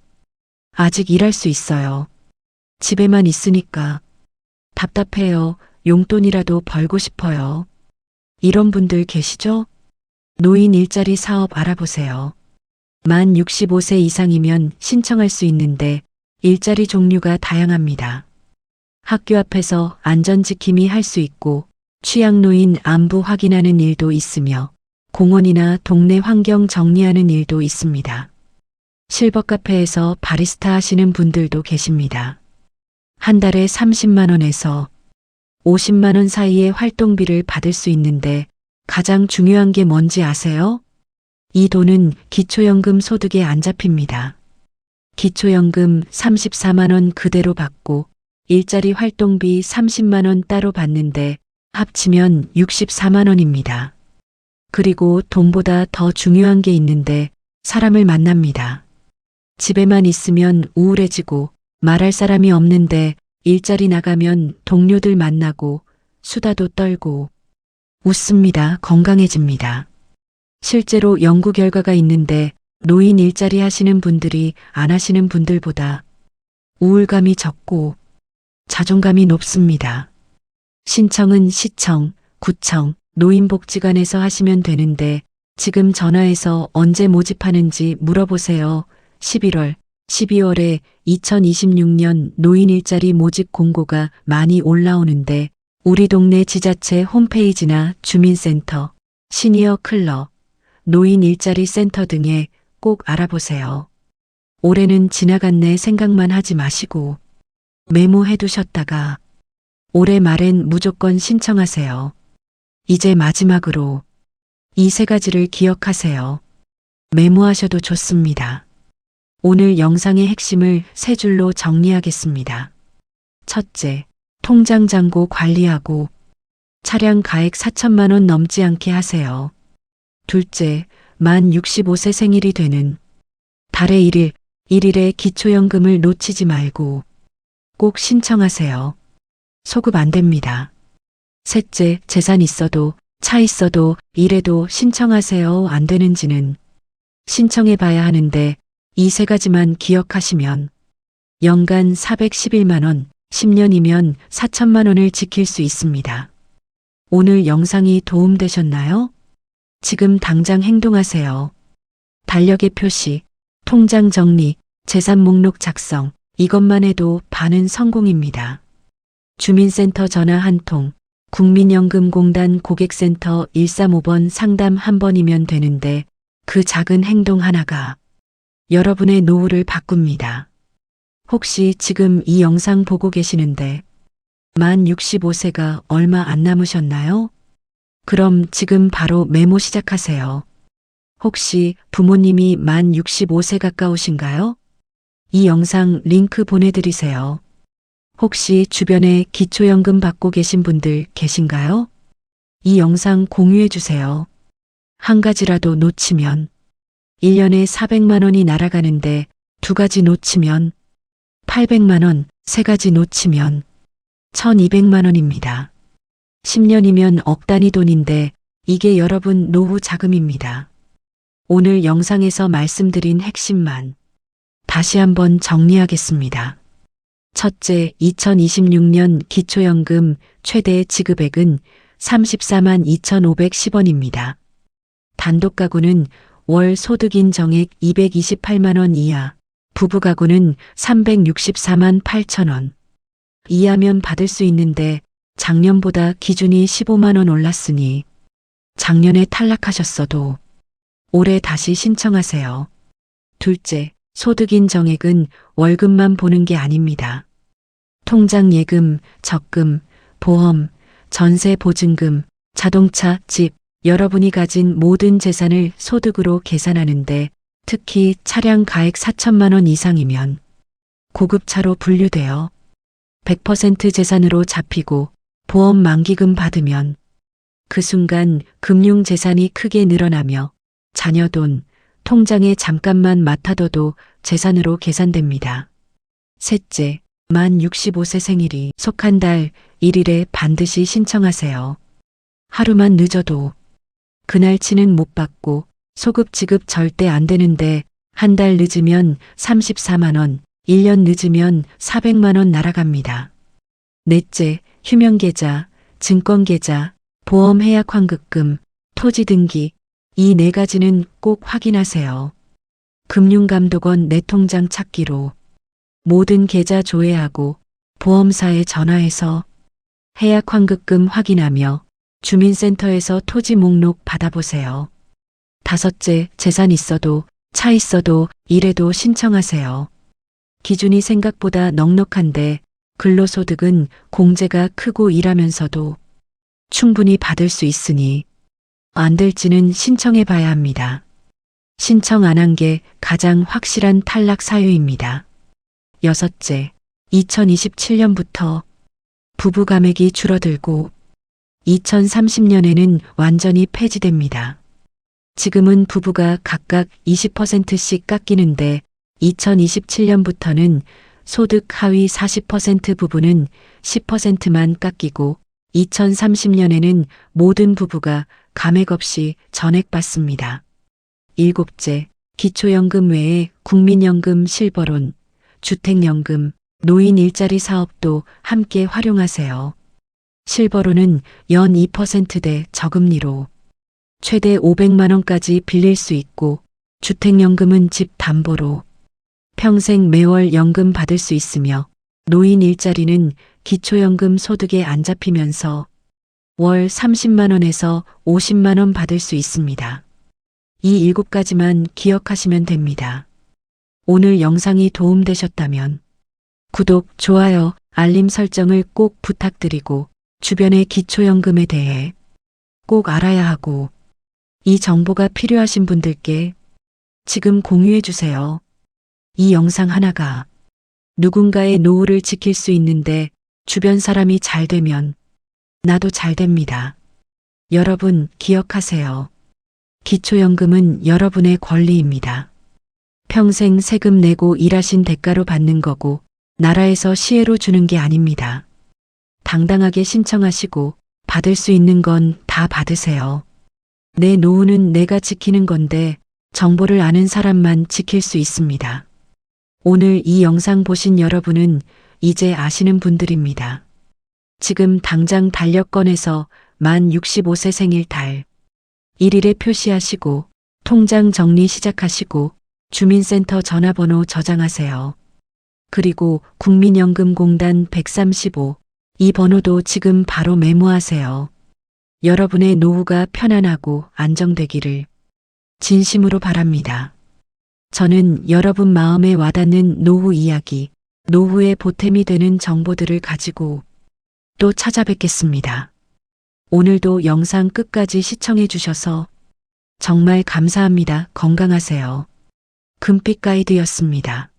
아직 일할 수 있어요. 집에만 있으니까 답답해요. 용돈이라도 벌고 싶어요. 이런 분들 계시죠? 노인 일자리 사업 알아보세요. 만 65세 이상이면 신청할 수 있는데 일자리 종류가 다양합니다. 학교 앞에서 안전지킴이 할 수 있고 취약노인 안부 확인하는 일도 있으며 공원이나 동네 환경 정리하는 일도 있습니다. 실버 카페에서 바리스타 하시는 분들도 계십니다. 한 달에 30만 원에서 50만 원 사이의 활동비를 받을 수 있는데 가장 중요한 게 뭔지 아세요? 이 돈은 기초연금 소득에 안 잡힙니다. 기초연금 34만 원 그대로 받고 일자리 활동비 30만 원 따로 받는데 합치면 64만 원입니다. 그리고 돈보다 더 중요한 게 있는데 사람을 만납니다. 집에만 있으면 우울해지고 말할 사람이 없는데 일자리 나가면 동료들 만나고 수다도 떨고 웃습니다. 건강해집니다. 실제로 연구 결과가 있는데 노인 일자리 하시는 분들이 안 하시는 분들보다 우울감이 적고 자존감이 높습니다. 신청은 시청, 구청, 노인복지관에서 하시면 되는데 지금 전화해서 언제 모집하는지 물어보세요. 11월, 12월에 2026년 노인 일자리 모집 공고가 많이 올라오는데 우리 동네 지자체 홈페이지나 주민센터, 시니어 클럽, 노인 일자리 센터 등에 꼭 알아보세요. 올해는 지나갔네 생각만 하지 마시고 메모해 두셨다가 올해 말엔 무조건 신청하세요. 이제 마지막으로 이 세 가지를 기억하세요. 메모하셔도 좋습니다. 오늘 영상의 핵심을 세 줄로 정리하겠습니다. 첫째, 통장 잔고 관리하고 차량 가액 4천만 원 넘지 않게 하세요. 둘째, 만 65세 생일이 되는 달에 1일, 1일에 기초연금을 놓치지 말고 꼭 신청하세요. 소급 안 됩니다. 셋째, 재산 있어도 차 있어도 일해도 신청하세요. 안 되는지는 신청해 봐야 하는데 이 세 가지만 기억하시면 연간 411만 원, 10년이면 4천만 원을 지킬 수 있습니다. 오늘 영상이 도움되셨나요? 지금 당장 행동하세요. 달력의 표시, 통장 정리, 재산 목록 작성, 이것만 해도 반은 성공입니다. 주민센터 전화 한 통, 국민연금공단 고객센터 135번 상담 한 번이면 되는데 그 작은 행동 하나가 여러분의 노후를 바꿉니다. 혹시 지금 이 영상 보고 계시는데 만 65세가 얼마 안 남으셨나요? 그럼 지금 바로 메모 시작하세요. 혹시 부모님이 만 65세 가까우신가요? 이 영상 링크 보내드리세요. 혹시 주변에 기초연금 받고 계신 분들 계신가요? 이 영상 공유해 주세요. 한 가지라도 놓치면 1년에 400만 원이 날아가는데 2가지 놓치면 800만 원, 3가지 놓치면 1200만 원입니다. 10년이면 억 단위 돈인데 이게 여러분 노후 자금입니다. 오늘 영상에서 말씀드린 핵심만 다시 한번 정리하겠습니다. 첫째, 2026년 기초연금 최대 지급액은 34만 2,510원입니다. 단독 가구는 월 소득 인정액 228만 원 이하, 부부 가구는 364만 8천 원 이하면 받을 수 있는데 작년보다 기준이 15만 원 올랐으니 작년에 탈락하셨어도 올해 다시 신청하세요. 둘째, 소득 인정액은 월급만 보는 게 아닙니다. 통장 예금, 적금, 보험, 전세 보증금, 자동차, 집, 여러분이 가진 모든 재산을 소득으로 계산하는데 특히 차량 가액 4천만 원 이상이면 고급차로 분류되어 100% 재산으로 잡히고 보험 만기금 받으면 그 순간 금융재산이 크게 늘어나며 자녀 돈, 통장에 잠깐만 맡아둬도 재산으로 계산됩니다. 셋째, 만 65세 생일이 속한 달 1일에 반드시 신청하세요. 하루만 늦어도 그날치는 못 받고 소급 지급 절대 안 되는데 한 달 늦으면 34만 원, 1년 늦으면 400만 원 날아갑니다. 넷째, 휴명계좌, 증권계좌, 보험 해약 환급금, 토지 등기, 이 4가지는 꼭 확인하세요. 금융감독원 내 통장 찾기로 모든 계좌 조회하고 보험사에 전화해서 해약 환급금 확인하며 주민센터에서 토지 목록 받아보세요. 다섯째, 재산 있어도 차 있어도 이래도 신청하세요. 기준이 생각보다 넉넉한데 근로소득은 공제가 크고 일하면서도 충분히 받을 수 있으니 안 될지는 신청해 봐야 합니다. 신청 안 한 게 가장 확실한 탈락 사유입니다. 여섯째, 2027년부터 부부 감액이 줄어들고 2030년에는 완전히 폐지됩니다. 지금은 부부가 각각 20%씩 깎이는데 2027년부터는 소득 하위 40% 부부는 10%만 깎이고 2030년에는 모든 부부가 감액 없이 전액받습니다. 일곱째, 기초연금 외에 국민연금 실버론, 주택연금, 노인 일자리 사업도 함께 활용하세요. 실버론은 연 2%대 저금리로 최대 500만 원까지 빌릴 수 있고 주택연금은 집 담보로 평생 매월 연금 받을 수 있으며 노인 일자리는 기초연금 소득에 안 잡히면서 월 30만 원에서 50만 원 받을 수 있습니다. 이 7가지만 기억하시면 됩니다. 오늘 영상이 도움되셨다면 구독, 좋아요, 알림 설정을 꼭 부탁드리고 주변의 기초연금에 대해 꼭 알아야 하고 이 정보가 필요하신 분들께 지금 공유해 주세요. 이 영상 하나가 누군가의 노후를 지킬 수 있는데 주변 사람이 잘 되면 나도 잘 됩니다. 여러분 기억하세요. 기초연금은 여러분의 권리입니다. 평생 세금 내고 일하신 대가로 받는 거고 나라에서 시혜로 주는 게 아닙니다. 당당하게 신청하시고 받을 수 있는 건 다 받으세요. 내 노후는 내가 지키는 건데 정보를 아는 사람만 지킬 수 있습니다. 오늘 이 영상 보신 여러분은 이제 아시는 분들입니다. 지금 당장 달력 꺼내서 만 65세 생일 달 1일에 표시하시고 통장 정리 시작하시고 주민센터 전화번호 저장하세요. 그리고 국민연금공단 135 이 번호도 지금 바로 메모하세요. 여러분의 노후가 편안하고 안정되기를 진심으로 바랍니다. 저는 여러분 마음에 와닿는 노후 이야기, 노후의 보탬이 되는 정보들을 가지고 또 찾아뵙겠습니다. 오늘도 영상 끝까지 시청해 주셔서 정말 감사합니다. 건강하세요. 금빛 가이드였습니다.